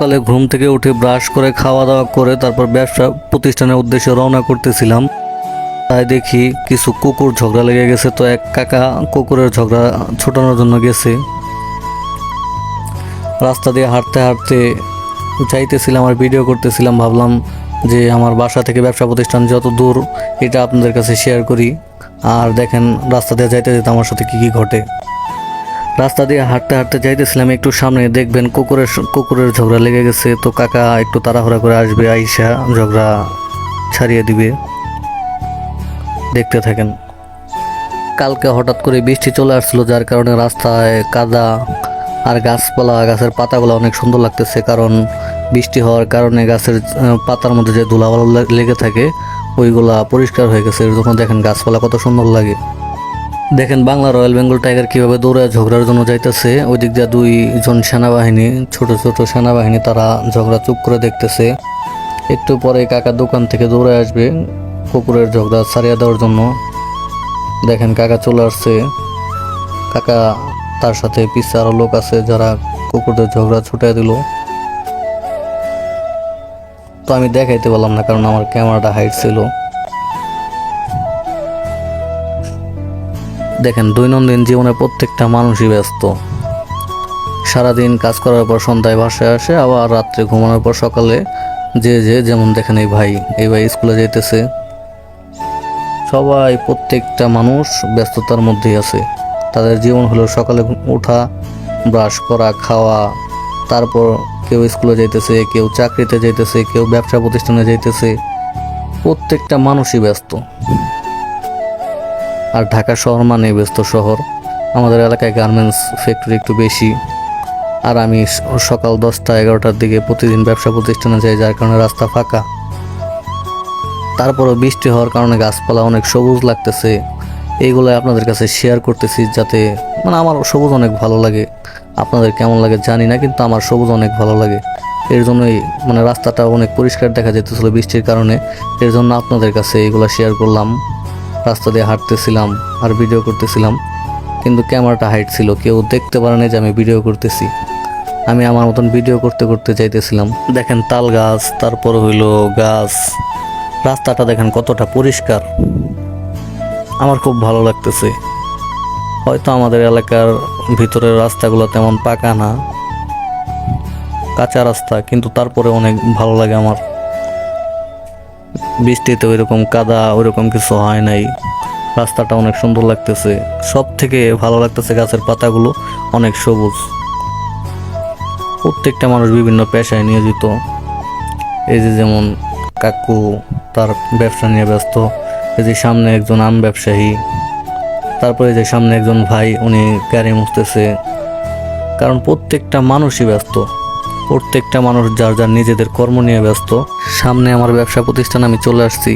সকালে ঘুম থেকে উঠে ব্রাশ করে খাওয়া দাওয়া করে তারপর ব্যবসা প্রতিষ্ঠানের উদ্দেশ্যে রওনা করতেছিলাম। তাই দেখি কিছু কুকুর ঝগড়া লেগে গেছে, তো এক কাকা কুকুরের ঝগড়া ছোটানোর জন্য গেছে। রাস্তা দিয়ে হাঁটতে হাঁটতে যাইতেছিলাম আর ভিডিও করতেছিলাম। ভাবলাম যে আমার বাসা থেকে ব্যবসা প্রতিষ্ঠান যত দূর এটা আপনাদের কাছে শেয়ার করি। আর দেখেন রাস্তা দিয়ে যাইতে যেতে আমার সাথে কী ঘটে। রাস্তা দিয়ে হাঁটতে হাঁটতে যাইতেছিলাম, একটু সামনে দেখবেন কুকুরের ঝগড়া লেগে গেছে। তো কাকা একটু তাড়াহুড়া করে আসবে, আইসা ঝগড়া ছাড়িয়ে দিবে। দেখতে থাকেন। কালকে হঠাৎ করে বৃষ্টি চলে আসছিল, যার কারণে রাস্তায় কাদা আর গাছপালা, গাছের পাতাগুলো অনেক সুন্দর লাগতেছে। কারণ বৃষ্টি হওয়ার কারণে গাছের পাতার মধ্যে যে ধুলাবালু লেগে থাকে ওইগুলা পরিষ্কার হয়ে গেছে। এর জন্য দেখেন গাছপালা কত সুন্দর লাগে। দেখেন বাংলা রয়্যাল বেঙ্গল টাইগার কীভাবে দৌড়ে ঝগড়ার জন্য যাইতেছে। ওই দিক দিয়ে দুইজন সেনাবাহিনী, ছোট ছোট সেনাবাহিনী, তারা ঝগড়া চুপ করে দেখতেছে। একটু পরে কাকা দোকান থেকে দৌড়ে আসবে কুকুরের ঝগড়া ছাড়িয়ে দেওয়ার জন্য। দেখেন কাকা চলে আসছে। কাকা তার সাথে পিছে আরো লোক আছে যারা কুকুরদের ঝগড়া ছুটিয়ে দিল। তো আমি দেখাইতে পারলাম না কারণ আমার ক্যামেরাটা হাইট ছিল। দেখেন দৈনন্দিন জীবনে প্রত্যেকটা মানুষই ব্যস্ত। সারাদিন কাজ করার পর সন্ধ্যায় বাসায় আসে, আবার রাত্রে ঘুমানোর পর সকালে যে যেমন দেখেন এই ভাই স্কুলে যাইতেছে। সবাই প্রত্যেকটা মানুষ ব্যস্ততার মধ্যেই আছে। তাদের জীবন হলো সকালে ওঠা, ব্রাশ করা, খাওয়া, তারপর কেউ স্কুলে যাইতেছে, কেউ চাকরিতে যাইতেছে, কেউ ব্যবসা প্রতিষ্ঠানে যাইতেছে। প্রত্যেকটা মানুষই ব্যস্ত। আর ঢাকা শহর মানে ব্যস্ত শহর। আমাদের এলাকায় গার্মেন্টস ফ্যাক্টরি একটু বেশি। আর আমি সকাল 10টা-11টার দিকে প্রতিদিন ব্যবসা প্রতিষ্ঠানে যাই, যার কারণে রাস্তা ফাঁকা। তারপরও বৃষ্টি হওয়ার কারণে গাছপালা অনেক সবুজ লাগতেছে। এইগুলো আপনাদের কাছে শেয়ার করতেছি, যাতে আমার সবুজ অনেক ভালো লাগে। আপনাদের কেমন লাগে জানি না, কিন্তু আমার সবুজ অনেক ভালো লাগে। এর জন্যই রাস্তাটা অনেক পরিষ্কার দেখা যেতেছিল বৃষ্টির কারণে। এর জন্য আপনাদের কাছে এইগুলো শেয়ার করলাম। রাস্তা দিয়ে হাঁটতেছিলাম আর ভিডিও করতেছিলাম, কিন্তু ক্যামেরাটা হাইট ছিল, কেউ দেখতে পারে না যে আমি ভিডিও করতেছি। আমি আমার মতন ভিডিও করতে করতে যাইতেছিলাম। দেখেন তাল গাছ, তারপর হইলো গাছ। রাস্তাটা দেখেন কতটা পরিষ্কার, আমার খুব ভালো লাগতেছে। হয়তো আমাদের এলাকার ভিতরের রাস্তাগুলো তেমন পাকা না, কাঁচা রাস্তা, কিন্তু তারপরে অনেক ভালো লাগে আমার। বৃষ্টিতে ওইরকম কাদা ওইরকম কিছু হয় নাই। রাস্তাটা অনেক সুন্দর লাগতেছে। সব থেকে ভালো লাগতেছে গাছের পাতাগুলো অনেক সবুজ। প্রত্যেকটা মানুষ বিভিন্ন পেশায় নিয়োজিত। এই যে যেমন কাকু তার ব্যবসা নিয়ে ব্যস্ত, এই যে সামনে একজন আম ব্যবসায়ী, তারপরে যে সামনে একজন ভাই উনি গাড়ি মুছতেছে। কারণ প্রত্যেকটা মানুষই ব্যস্ত, প্রত্যেকটা মানুষ যার যার নিজেদের কর্ম নিয়ে ব্যস্ত। সামনে আমার ব্যবসা প্রতিষ্ঠান, আমি চলে আসছি।